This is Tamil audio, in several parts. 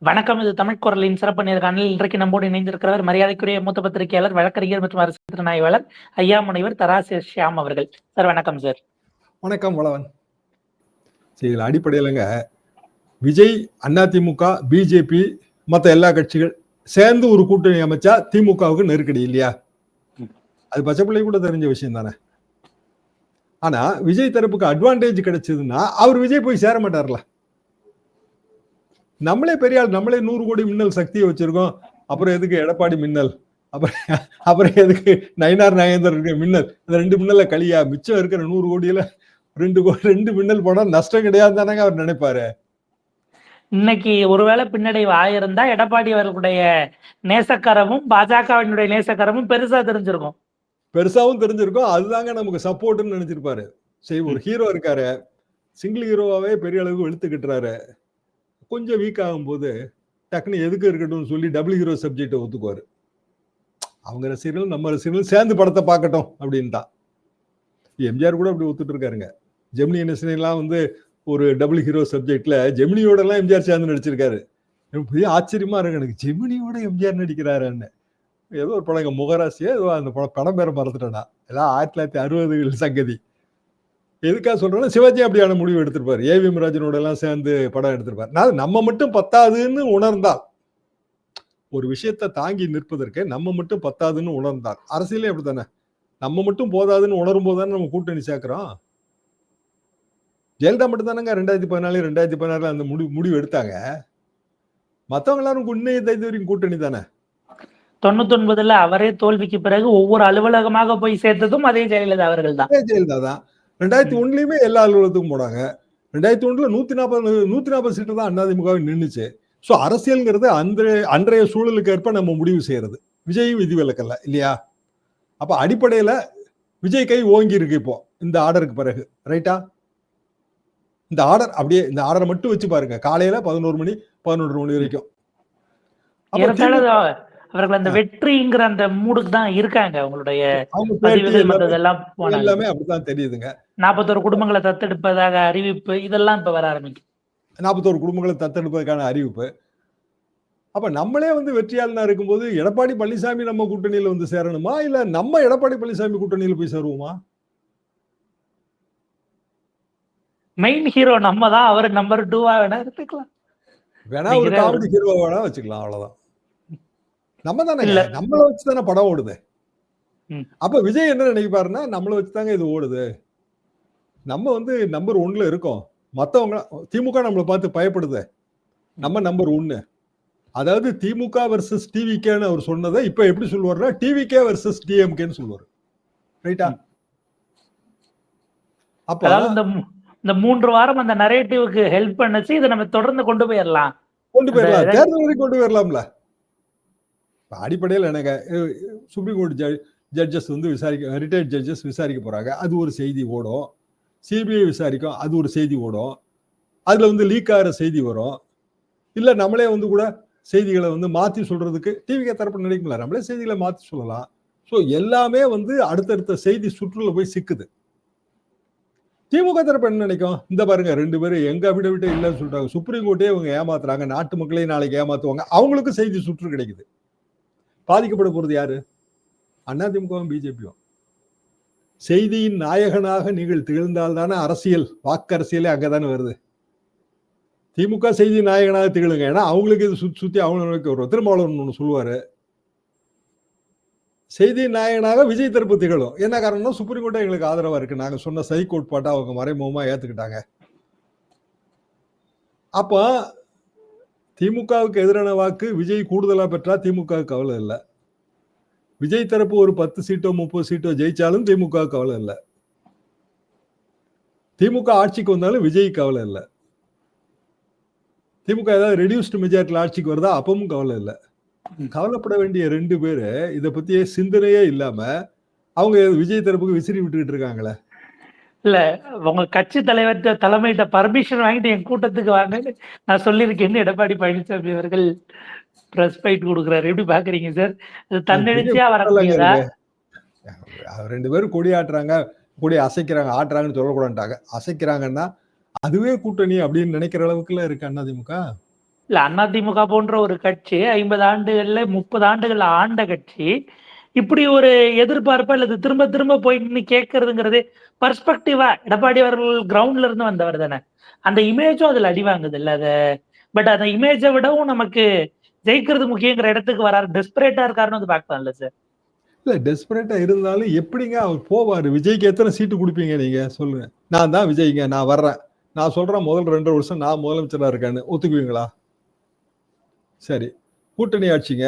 வணக்கம். இது தமிழ் குரலின் சிறப்பு நேர்காணலில் இன்றைக்கு நம்மோடு இணைந்திருக்கிறவர் மரியாதைக்குரிய மூத்த பத்திரிகையாளர், வழக்கறிஞர் மற்றும் அரசு திறனாய்வாளர் ஐயா முனைவர் தராசு ஷியாம் அவர்கள். சார் வணக்கம் சார். வணக்கம் வளவன். சரி, அடிப்படையிலங்க விஜய், அதிமுக, பிஜேபி மற்ற எல்லா கட்சிகள் சேர்ந்து ஒரு கூட்டணி அமைச்சா திமுகவுக்கு நெருக்கடி இல்லையா? அது பச்சைப்பிள்ளை கூட தெரிஞ்ச விஷயம் தானே. ஆனா விஜய் தரப்புக்கு அட்வான்டேஜ் கிடைச்சதுன்னா அவர் விஜய் போய் சேர மாட்டார்ல. நம்மளே பெரிய ஆள், நம்மளே 100 கோடி மின்னல் சக்தியை வச்சிருக்கோம். அப்புறம் எதுக்கு எடப்பாடி மின்னல், அப்புறம் எதுக்கு நயினார் நாகேந்தர் இருக்க மின்னல்? அந்த 2 மின்னல கழியா, மிச்சம் இருக்கிற 100 கோடியில 2 மின்னல் போனா நஷ்டம் கிடையாது தானங்க அவர் நினைப்பாரு. இன்னைக்கு ஒருவேளை பின்னடைவு ஆயிருந்தா எடப்பாடி அவர்களுடைய நேசக்கரமும் பாஜகவினுடைய நேசக்கரமும் பெருசா தெரிஞ்சிருக்கும். பெருசாவும் தெரிஞ்சிருக்கும். அதுதாங்க நமக்கு சப்போர்ட்னு நினைச்சிருப்பாரு. சரி, ஒரு ஹீரோ இருக்காரு, சிங்கிள் ஹீரோவாவே பெரிய அளவுக்கு வெளுத்துக்கிட்டுறாரு. கொஞ்சம் வீக் ஆகும் போது டக்குன்னு எதுக்கு இருக்கட்டும் சொல்லி டபுள் ஹீரோ சப்ஜெக்டை ஒத்துக்குவாரு. அவங்க ரசிகர்கள் நம்ம ரசிகர்கள் சேர்ந்து படத்தை பார்க்கட்டும் அப்படின்ட்டான். எம்ஜிஆர் கூட அப்படி ஒத்துட்டு இருக்காருங்க. ஜெமினி கணேசன்லாம் வந்து ஒரு டபுள் ஹீரோ சப்ஜெக்ட்ல ஜெமினியோட எல்லாம் எம்ஜிஆர் சேர்ந்து நடிச்சிருக்காரு. பெரிய ஆச்சரியமா இருக்கு எனக்கு, ஜெமினியோட எம்ஜிஆர் நடிக்கிறாருன்னு. ஏதோ ஒரு படம் முகராசியா ஏதோ அந்த படம் பேரை மறந்துட்டேனா, எல்லாம் 1960 சங்கதி. எதுக்காக சொல்றேன்னா, சிவாஜி அப்படியான முடிவு எடுத்திருப்பாரு. ஏ.வி. ராஜனோட எல்லாம் சேர்ந்து படம் எடுத்திருப்பாரு. நம்ம மட்டும் பத்தாதுன்னு உணர்ந்தால், ஒரு விஷயத்தை தாங்கி நிற்பதற்கு நம்ம மட்டும் பத்தாதுன்னு உணர்ந்தால், அரசியலே அப்படித்தானே, நம்ம மட்டும் போதாதுன்னு உணரும் போதுதானே நம்ம கூட்டணி சேர்க்கிறோம். ஜெயலலிதா மட்டும் தானங்க 2014 2016 அந்த முடிவு எடுத்தாங்க. மத்தவங்க எல்லாரும் இன்னைக்கு கூட்டணி தானே. 99ல அவரே தோல்விக்கு பிறகு ஒவ்வொரு அலுவலகமாக போய் சேர்த்ததும் அதே ஜெயலலிதா அவர்கள் தான். ஜெயலலிதா தான். 2001லயுமே எல்லா அலுவலகத்துக்கும் போனாங்க. 2001ல 140 சீட்டு தான் அதிமுக நின்னுச்சு. சோ அரசியல்ங்கிறது அன்றைய சூழலுக்கு ஏற்ப நம்ம முடிவு செய்யறது. விஜயும் விதிவிலக்கல்ல இல்லையா? அப்ப அடிப்படையில விஜய் கை ஓங்கி இருக்கு இப்போ இந்த ஆர்டருக்கு பிறகு, ரைட்டா? இந்த ஆர்டர் அப்படியே, இந்த ஆர்டரை மட்டும் வச்சு பாருங்க. காலையில 11 மணி 11 மணி வரைக்கும் அவர்கள் அந்த வெற்றிங்கிற அந்த மூடுக்கு தான் இருக்காங்க. அவங்களுடைய எல்லாமே அப்படித்தான் தெரியுதுங்க. 41 குடும்பங்களை தத்தெடுப்பதாக அறிவிப்பு, இதெல்லாம் இப்ப வர ஆரம்பிக்கும். 41 குடும்பங்களை தத்தெடுப்பதற்கான அறிவிப்பு. அப்ப நம்மளே வந்து வெற்றியாளனா இருக்கும்போது எடப்பாடி பழனிசாமி நம்ம கூட்டணியில வந்து சேரணுமா, இல்ல நம்ம எடப்பாடி பழனிசாமி கூட்டணியில போய் சேருவோமா? மெயின் ஹீரோ நம்ம தான். அவர் நம்பர் 2வா வேணா எடுத்துக்கலாம். வேணா ஒரு காமெடி ஹீரோ வேணா வச்சுக்கலாம், அவ்வளவுதான். நம்ம தானே, நம்மள வச்சுதானே படம் ஓடுது. அப்ப விஜய் என்ன நினைப்பாருன்னா, நம்மள வச்சுதாங்க இது ஓடுது, நம்ம வந்து நம்பர் 1ல இருக்கோம், மத்தவங்க திமுக நம்மளை பார்த்து பயப்படுது, நம்ம நம்பர் 1. அதாவது திமுக வெர்சஸ் டிவிகேன்னு அவர் சொன்னதை இப்ப எப்படி சொல்லுவாருன்னா, டிவிகே வெர்சஸ் டிஎம்கேன்னு சொல்லுவாரு, ரைட்டா? அப்ப இந்த 3 வாரம் அந்த நரேட்டிவ்க்கு ஹெல்ப் பண்ணுச்சு. இதை நம்ம தொடர்ந்து கொண்டு போயிடலாம், தேர்தல் வரைக்கும் கொண்டு போயிடலாம்ல. அடிப்படையில் எனக்கு சுப்ரீம் கோர்ட் ஜட்ஜஸ் வந்து ரிட்டையர்ட் ஜட்ஜஸ் விசாரிக்க போறாங்க, அது ஒரு செய்தி ஓடும். சிபிஐ விசாரிக்கும், அது ஒரு செய்தி ஓடும். அதுல வந்து லீக் ஆகிற செய்தி வரும். இல்ல நம்மளே வந்து கூட செய்திகளை வந்து மாத்தி சொல்றதுக்கு டிவிகே தரப்பு நினைக்கல, நம்மளே செய்திகளை மாத்தி சொல்லலாம். ஸோ எல்லாமே வந்து அடுத்தடுத்த செய்தி சுற்றுல போய் சிக்குது. திமுக தரப்பு என்ன நினைக்கும்? இந்த பாருங்க, 2 பேரும் எங்க அபிடவிட்டே இல்லைன்னு சொல்றாங்க, சுப்ரீம் கோர்ட்டே இவங்க ஏமாத்துறாங்க, நாட்டு மக்களையும் நாளைக்கு ஏமாத்துவாங்க, அவங்களுக்கு செய்தி சுற்று கிடைக்குது. பாதிக்கப்பட போறது யாரு? அதிமுகவும் பிஜேபியும். செய்தியின் நாயகனாக நீங்கள் திகழ்ந்தால்தானே அரசியல், வாக்கரசியலே அங்கதானே வருது. திமுக செய்தி நாயகனாக திகழுங்க, ஏன்னா அவங்களுக்கு இது சுத்தி அவங்க வரும். திருமாவளவன் ஒண்ணு சொல்லுவாரு, செய்தி நாயகனாக விஜய் தரப்பு திகழும். என்ன காரணம்னா, சுப்ரீம் கோர்ட்டே எங்களுக்கு ஆதரவா இருக்கு, நாங்க சொன்ன சதி கோட்பாட்டை அவங்க மறைமுகமா ஏத்துக்கிட்டாங்க. அப்ப திமுகவுக்கு எதிரான வாக்கு விஜய் கூடுதலா பெற்றா திமுக கவலை இல்லை. விஜய் தரப்பு ஒரு 10 சீட்டோ 30 சீட்டோ ஜெயிச்சாலும் திமுக கவலை இல்லை. திமுக ஆட்சிக்கு வந்தாலும் விஜய் கவலை இல்லை. திமுக ஏதாவது ரெடியூஸ்டு மெஜாரிட்டியில் ஆட்சிக்கு வருதா, அப்பவும் கவலை இல்லை. கவலைப்பட வேண்டிய 2 பேரு இதை பத்தியே சிந்தனையே இல்லாம அவங்க விஜய் தரப்புக்கு விசிறி விட்டுக்கிட்டு இருக்காங்களே. இல்ல, உங்க கட்சி தலைவர் தலைமையிட்ட பர்மிஷன் வாங்கிட்டு என் கூட்டத்துக்கு வாங்கன்னு நான் சொல்லியிருக்கேன்னு எடப்பாடி பழனிசாமி அவர்கள் பிரஸ் ஃபைட் கொடுக்குறாரு. எப்படி பாக்குறீங்க சார்? அது தன்னெழுச்சியா வரக்கூடியதா? 2 பேரும் கொடி ஆட்டுறாங்க, கொடி அசைக்கிறாங்க, ஆட்டுறாங்கன்னு சொல்லக்கூடாதுட்டாங்க. அசைக்கிறாங்கன்னா அதுவே கூட்டணி அப்படின்னு நினைக்கிற அளவுக்குலாம் இருக்கு அதிமுக. இல்ல அதிமுக போன்ற ஒரு கட்சி 50 ஆண்டுகள்ல 30 ஆண்டுகள் ஆண்ட கட்சி இப்படி ஒரு எதிர்பார்ப்பா அல்லது திரும்ப திரும்ப போய் நின்னு கேட்கறதுங்கிறது பர்ஸ்பெக்டிவா எடப்பாடி அவர்கள் கிரவுண்ட்ல இருந்து வந்தவர் தானே. அந்த இமேஜும் அதுல அடி வாங்குது இல்ல அத. பட் அந்த இமேஜை விடவும் நமக்கு ஜெயிக்கிறது முக்கியங்கிற இடத்துக்கு வராரு. டெஸ்பரேட்டா இருக்காருன்னு வந்து பார்க்கலாம்ல சார். இல்ல டெஸ்பரேட்டா இருந்தாலும் எப்படிங்க அவர் போவாரு? விஜய்க்கு எத்தனை சீட்டு கொடுப்பீங்க நீங்க சொல்லுங்க. நான் தான் விஜய்ங்க, நான் வர்றேன், நான் சொல்றேன் முதல் 2 வருஷம் நான் முதலமைச்சரா இருக்கேன்னு ஒத்துக்குவீங்களா? சரி, கூட்டணி ஆட்சிங்க,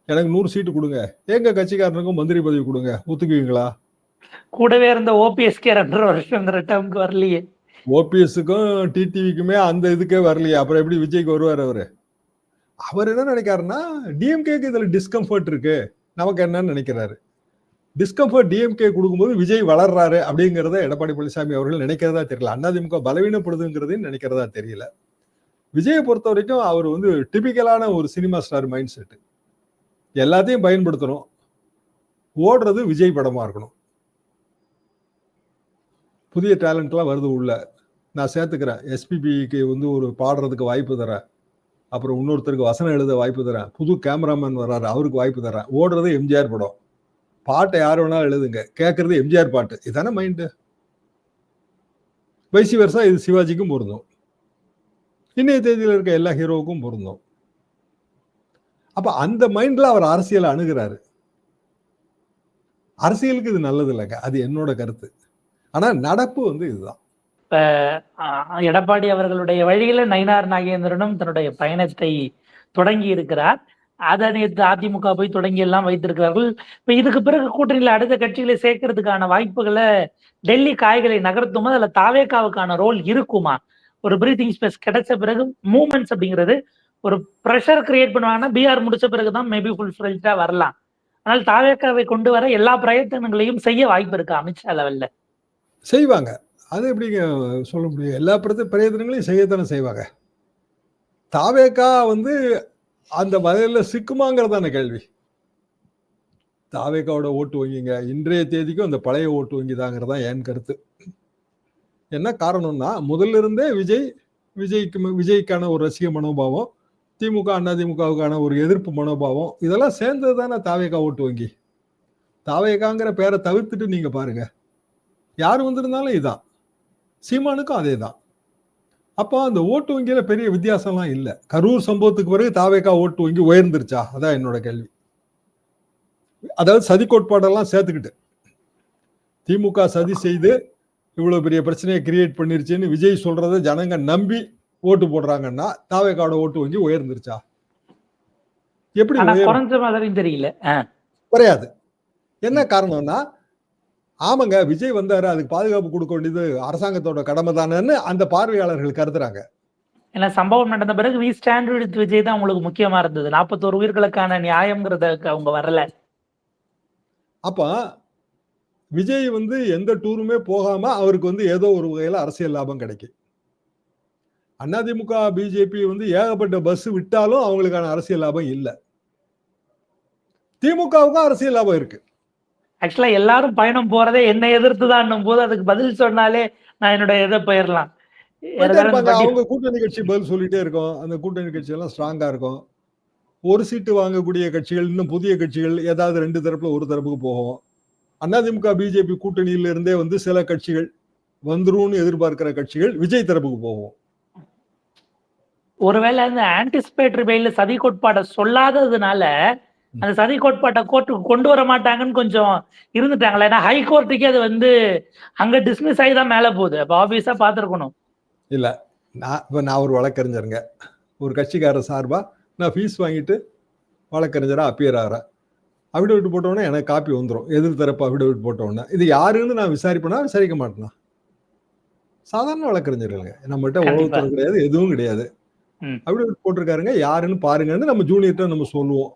எனக்கு 100 சீட்டு கொடுங்க, எங்க கட்சிக்காரனுக்கும் மந்திரி பதவி கொடுங்க, ஒத்துக்குவீங்களா? கூடவே இருந்த ஓபிஎஸ்கே 2.5 வருஷம் டேர்முக்கு வரலையே. ஓபிஎஸ்க்கும் டிடிவிக்குமே அந்த இதுக்கே வரலையே, அப்புறம் எப்படி விஜய்க்கு வருவார் அவரு? அவர் என்ன நினைக்காருன்னா, டிஎம்கேக்கு இதுல டிஸ்கம்ஃபர்ட் இருக்கு, நமக்கு என்னன்னு நினைக்கிறாரு. டிஸ்கம்ஃபர்ட் டிஎம்கே கொடுக்கும்போது விஜய் வளர்றாரு அப்படிங்கிறத எடப்பாடி பழனிசாமி அவர்கள் நினைக்கிறதா தெரியல. அதிமுக பலவீனப்படுதுங்கிறதையும் நினைக்கிறதா தெரியல. விஜயை பொறுத்த வரைக்கும் அவர் வந்து டிபிக்கலான ஒரு சினிமா ஸ்டார் மைண்ட் செட். எல்லாத்தையும் பயன்படுத்தணும், ஓடுறது விஜய் படமா இருக்கணும். புதிய டேலண்ட்லாம் வருது உள்ள, நான் சேர்த்துக்கிறேன். எஸ்பிபிக்கு வந்து ஒரு பாடுறதுக்கு வாய்ப்பு தரேன், அப்புறம் இன்னொருத்தருக்கு வசனம் எழுத வாய்ப்பு தரேன், புது கேமராமேன் வர்றாரு அவருக்கு வாய்ப்பு தரேன். ஓடுறது எம்ஜிஆர் படம், பாட்டை யார் வேணாலும் எழுதுங்க, கேட்கறது எம்ஜிஆர் பாட்டு. இதானே மைண்டு. வைசி வருஷா இது சிவாஜிக்கும் பொருந்தும், இன்னைய தேதியில் இருக்க எல்லா ஹீரோவுக்கும் பொருந்தும். அப்ப அந்த மைண்ட்ல அவர் அரசியலை அணுகிறாரு. அரசியலுக்கு இது நல்லது இல்லைங்க, அது என்னோட கருத்து. ஆனா நடப்பு வந்து இதுதான். இப்ப எடப்பாடி அவர்களுடைய வழியில நயினார் நாகேந்திரனும் தன்னுடைய பயணத்தை தொடங்கி இருக்கிறார். அதை நேற்று அதிமுக போய் தொடங்கி எல்லாம் வைத்திருக்கிறார்கள். இப்ப இதுக்கு பிறகு கூட்டணியில அடுத்த கட்சிகளை சேர்க்கறதுக்கான வாய்ப்புகளை டெல்லி காய்களை நகர்த்தும் போது அதுல தாவேகாவுக்கான ரோல் இருக்குமா? ஒரு பிரீத்திங் ஸ்பேஸ் கிடைச்ச பிறகு மூவ்மெண்ட்ஸ் அப்படிங்கிறது ஒரு ப்ரெஷர் கிரியேட் பண்ணுவாங்கன்னா பிஆர் முடிச்ச பிறகுதான் மேபி ஃபுல் ஃபிளெஜ்டா வரலாம். ஆனால் தாவேகாவை கொண்டு வர எல்லா பிரயத்தனங்களையும் செய்ய வாய்ப்பு இருக்கு அமித்ஷா லெவல்ல. செய்வாங்க, அது எப்படிங்க சொல்ல முடியும்? எல்லா பிரயத்தனங்களையும் செய்யத்தானே செய்வாங்க. தாவேகா வந்து அந்த வகையில சிக்குமாங்கிறதான கேள்வி. தாவேகாவோட ஓட்டு வங்கிங்க இன்றைய தேதிக்கும் அந்த பழைய ஓட்டு வங்கி தாங்கிறதா என் கருத்து. என்ன காரணம்னா, முதல்ல இருந்தே விஜய்க்கான ஒரு ரசிக மனோபாவம், திமுக அதிமுகவுக்கான ஒரு எதிர்ப்பு மனோபாவம், இதெல்லாம் சேர்ந்தது தானே தாவேகா ஓட்டு வங்கி. தாவேகாங்கிற பேரை தவிர்த்துட்டு நீங்க பாருங்க, யாரு வந்திருந்தாலும் இதான், சீமானுக்கும் அதே தான். அப்போ அந்த ஓட்டு வங்கியில பெரிய வித்தியாசம்லாம் இல்லை. கரூர் சம்பவத்துக்கு பிறகு தாவேகா ஓட்டு வங்கி உயர்ந்துருச்சா? அதான் என்னோட கேள்வி. அதாவது சதி கோட்பாடெல்லாம் சேர்த்துக்கிட்டு திமுக சதி செய்து இவ்வளவு பெரிய பிரச்சனையை கிரியேட் பண்ணிருச்சுன்னு விஜய் சொல்றதை ஜனங்க நம்பி ஓட்டு போடுறாங்கன்னா தாவேகாவோட ஓட்டு வங்கி உயர்ந்துருச்சா? எப்படி குறைஞ்ச மாதிரியும் தெரியல. குறையாது. என்ன காரணம்னா, ஆமாங்க விஜய் வந்தாரு, அதுக்கு பாதுகாப்பு கொடுக்க வேண்டியது அரசாங்கத்தோட கடமை தானேன்னு அந்த பார்வையாளர்கள் கருதுறாங்க. ஏன்னா சம்பவம் நடந்த பிறகு வி ஸ்டாண்ட் வித் விஜய் தான் உங்களுக்கு முக்கியமா இருந்தது. 41 உயிர்களுக்கான நியாயம்ங்கிறதுக்கு அவங்க வரல. அப்ப விஜய் வந்து எந்த டூருமே போகாம அவருக்கு வந்து ஏதோ ஒரு வகையில அரசியல் லாபம் கிடைக்கும். அதிமுக பிஜேபி வந்து ஏகப்பட்ட பஸ் விட்டாலும் அவங்களுக்கான அரசியல் லாபம் இல்ல. திமுகவுக்கும் அரசியல் லாபம் இருக்கு. ஆக்சுவலா எல்லாரும் பயணம் போறதே என்னை எதிர்த்து தான் போது அதுக்கு பதில் சொன்னாலே நான் என்னோட இதை போயிடலாம். அவங்க கூட்டணி கட்சி பதில் சொல்லிட்டே இருக்கும். அந்த கூட்டணி கட்சி எல்லாம் ஸ்ட்ராங்கா இருக்கும். ஒரு சீட்டு வாங்கக்கூடிய கட்சிகள், இன்னும் புதிய கட்சிகள் ஏதாவது 2 தரப்புல ஒரு தரப்புக்கு போகும். அதிமுக பிஜேபி கூட்டணியில இருந்தே வந்து சில கட்சிகள் வந்துரும்னு எதிர்பார்க்கிற கட்சிகள் விஜய் தரப்புக்கு போகும். ஒருவேளை அந்த ஆன்டிசிபேட்டரி பெயில்ல சதி கோட்பாடை சொல்லாததுனால அந்த சதி கோட்பாட்டை கோர்ட்டுக்கு கொண்டு வர மாட்டாங்கன்னு கொஞ்சம் இருந்துட்டாங்களே. ஏன்னா ஹை கோர்ட்டுக்கே அது வந்து அங்க டிஸ்மிஸ் ஆகி தான் மேல போகுது. அப்ப ஆப்வியஸா பாத்துருக்கணும். இல்ல, நான் ஒரு வழக்கறிஞருங்க, ஒரு கட்சிக்காரர் சார்பா நான் ஃபீஸ் வாங்கிட்டு வழக்கறிஞரா அப்பியர் ஆகிறேன். அஃபிடவிட் போட்டோன்னே எனக்கு காப்பி வந்துடும், எதிர் தரப்பு அஃபிடவிட் போட்டோன்னே. இது யாருன்னு நான் விசாரிப்பேனா விசாரிக்க மாட்டேனா? சாதாரண வழக்கறிஞர்களுங்க, நம்மகிட்ட உளவுத்துறை கிடையாது, எதுவும் கிடையாது. அஃபிடவிட் போட்டிருக்காருங்க, யாருன்னு பாருங்கன்னு நம்ம ஜூனியர்ட்ட நம்ம சொல்லுவோம்.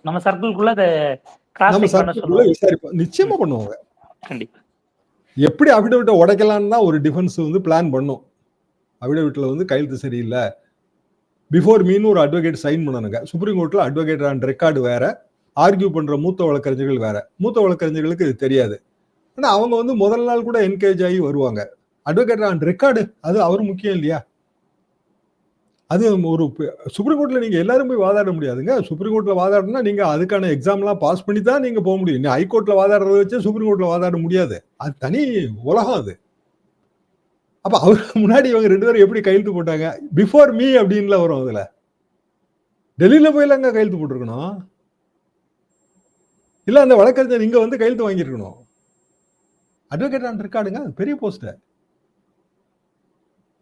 நம்ம சர்க்கிள்குள்ள விசாரிப்போம், நிச்சயமா பண்ணுவாங்க. கண்டிப்பா. எப்படி அஃபிடவிட்டை உடைக்கலான்னு தான் ஒரு டிஃபென்ஸ் வந்து பிளான் பண்ணும். அஃபிடவிட்ல வந்து கையெழுத்து சரியில்லை, பிஃபோர் மீன் ஒரு அட்வொகேட் சைன் பண்ணணுங்க. சுப்ரீம் கோர்ட்ல அட்வொகேட் ஆன் ரெக்கார்டு வேற, ஆர்கியூ பண்ற மூத்த வழக்கறிஞர்கள் வேற. மூத்த வழக்கறிஞர்களுக்கு இது தெரியாது. ஆனா அவங்க வந்து முதல் நாள் கூட என்கேஜ் ஆகி வருவாங்க. அட்வொகேட் ஆன் ரெக்கார்டு, அது அவர் முக்கியம் இல்லையா? அது ஒரு சுப்ரீம் கோர்ட்ல நீங்க எல்லாரும் போய் வாதாட முடியாதுங்க. சுப்ரீம் கோர்ட்ல வாதாடணும்னா நீங்க அதுக்கான எக்ஸாம்லாம் பாஸ் பண்ணி தான் நீங்க போக முடியும். ஹைகோர்ட்ல வாதாடுறத வச்சு சுப்ரீம் கோர்ட்ல வாதாட முடியாது. அது தனி உலகம் அது. அப்ப அவருக்கு முன்னாடி இவங்க 2 பேரும் எப்படி கையெழுத்து போட்டாங்க? பிஃபோர் மீ அப்படின்ல வரும் அதுல. டெல்லியில போய்லாங்க கையெழுத்து போட்டிருக்கணும். இல்ல அந்த வழக்கறிஞர் இங்க வந்து கையெழுத்து வாங்கியிருக்கணும். அட்வொகேட் ஆன் ரெக்கார்டுங்க, பெரிய போஸ்ட்.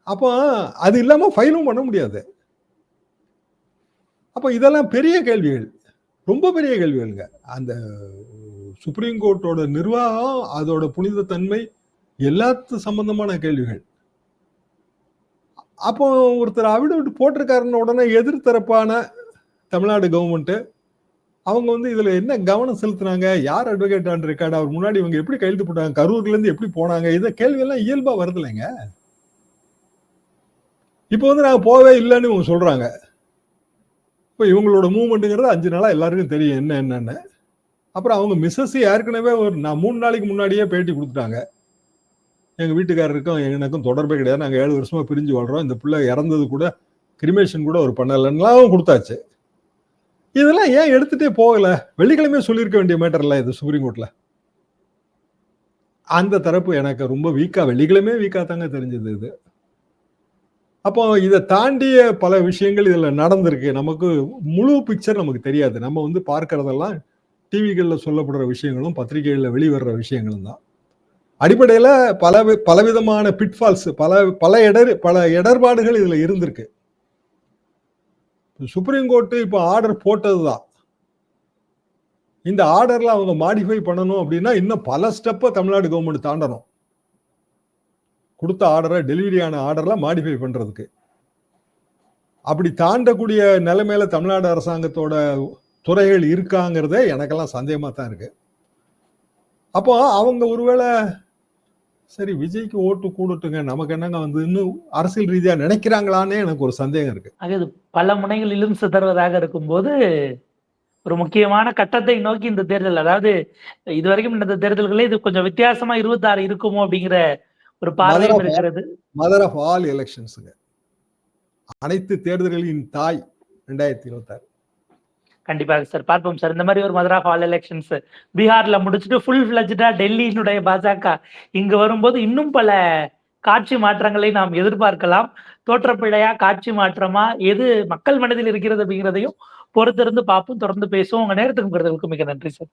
அப்போ அது இல்லாம ஃபைலும் பண்ண முடியாது. அப்ப இதெல்லாம் பெரிய கேள்விகள், ரொம்ப பெரிய கேள்விகள்ங்க. அந்த சுப்ரீம் கோர்ட்டோட நிர்வாகம், அதோட புனித தன்மை, எல்லாத்து சம்பந்தமான கேள்விகள். அப்போ ஒருத்தர் அவிடவிட் போட்டிருக்காருன்னு உடனே எதிர்த்தரப்பான தமிழ்நாடு கவர்மெண்ட் அவங்க வந்து இதுல என்ன கவனம் செலுத்துனாங்க? யார் அட்வொகேட் ஆன் ரெக்கார்டு? அவர் முன்னாடி இவங்க எப்படி கையெழுத்து போட்டாங்க? கரூர்ல இருந்து எப்படி போனாங்க? இத கேள்வி எல்லாம் இயல்பா வருதுலைங்க. இப்போ வந்து நாங்க போவே இல்லைன்னு இவங்க சொல்றாங்க. இப்போ இவங்களோட மூவ்மெண்ட்டுங்கிறது 5 நாளா எல்லாருக்கும் தெரியும் என்னன்னு. அப்புறம் அவங்க மிஸ்ஸஸ் ஏற்கனவே ஒரு 3 நாளைக்கு முன்னாடியே பேட்டி கொடுத்துட்டாங்க. எங்க வீட்டுக்காரருக்கும் எனக்கும் தொடர்பே கிடையாது. நாங்க 7 வருஷமா பிரிஞ்சு வாழ்றோம். இந்த பிள்ளை இறந்தது கூட கிரிமேஷன் கூட ஒரு பண்ணலன்னுலாம் கொடுத்தாச்சு. இதெல்லாம் ஏன் எடுத்துட்டே போகல? வெள்ளிக்கிழமையே சொல்லியிருக்க வேண்டிய மேட்டர் இல்ல இது சுப்ரீம் கோர்ட்ல. அந்த தரப்பு எனக்கு ரொம்ப வீக்கா, வெள்ளிக்கிழமையே வீக்கா தாங்க தெரிஞ்சது இது. அப்போ இதை தாண்டிய பல விஷயங்கள் இதுல நடந்திருக்கு. நமக்கு முழு பிக்சர் நமக்கு தெரியாது. நம்ம வந்து பார்க்கறதெல்லாம் டிவிகள்ல சொல்லப்படுற விஷயங்களும் பத்திரிகைகள்ல வெளிவர்ற விஷயங்களும் தான். அடிப்படையில பலவிதமான பிட்ஃபால்ஸ், பல இடர்பாடுகள் இதுல இருந்திருக்கு. சுப்ரீம் கோர்ட் இப்போ ஆர்டர் போட்டதுதான். இந்த ஆர்டர்ல அவங்க மாடிஃபை பண்ணணும் அப்படின்னா இன்னும் பல ஸ்டெப்பை தமிழ்நாடு கவர்மெண்ட் தாண்டணும். கொடுத்த ஆர்டரை, டெலிவரியான ஆர்டர்ல மாடிஃபை பண்றதுக்கு. அப்படி தாண்டக்கூடிய நிலைமையில தமிழ்நாடு அரசாங்கத்தோட துறைகள் இருக்காங்கிறதே எனக்கெல்லாம் சந்தேகமா தான் இருக்கு. அப்போ அவங்க ஒருவேளை சரி விஜய்க்கு ஓட்டு கூடட்டுங்க, நமக்கு என்னங்க வந்து இன்னும் அரசியல் ரீதியா நினைக்கிறாங்களான்னே எனக்கு ஒரு சந்தேகம் இருக்கு. அது பல முனைகளிலும் சிதறுவதாக இருக்கும்போது ஒரு முக்கியமான கட்டத்தை நோக்கி இந்த தேர்தல், அதாவது இதுவரைக்கும் இந்த தேர்தல்களே இது கொஞ்சம் வித்தியாசமா 26 இருக்குமோ அப்படிங்கிற ஒரு பார்வையும் இருக்கிறது. மதர் ஆஃப் ஆல் எலெக்ஷன்ஸ்ங்க, அனைத்து தேர்தல்களின் தாய் 2026. கண்டிப்பாக சார், பார்ப்போம் சார். இந்த மாதிரி ஒரு மதர் ஆஃப் ஆல் எலெக்ஷன்ஸ் பீகார்ல முடிச்சுட்டு ஃபுல் ஃபிளஜ்டா டெல்லியினுடைய பாஜக இங்க வரும்போது இன்னும் பல காட்சி மாற்றங்களை நாம் எதிர்பார்க்கலாம். தோற்றப்பிழையா, காட்சி மாற்றமா, எது மக்கள் மனதில் இருக்கிறது அப்படிங்கிறதையும் பொறுத்திருந்து பார்ப்போம். தொடர்ந்து பேசுவோம். உங்க நேரத்துக்கும் மிக நன்றி சார்.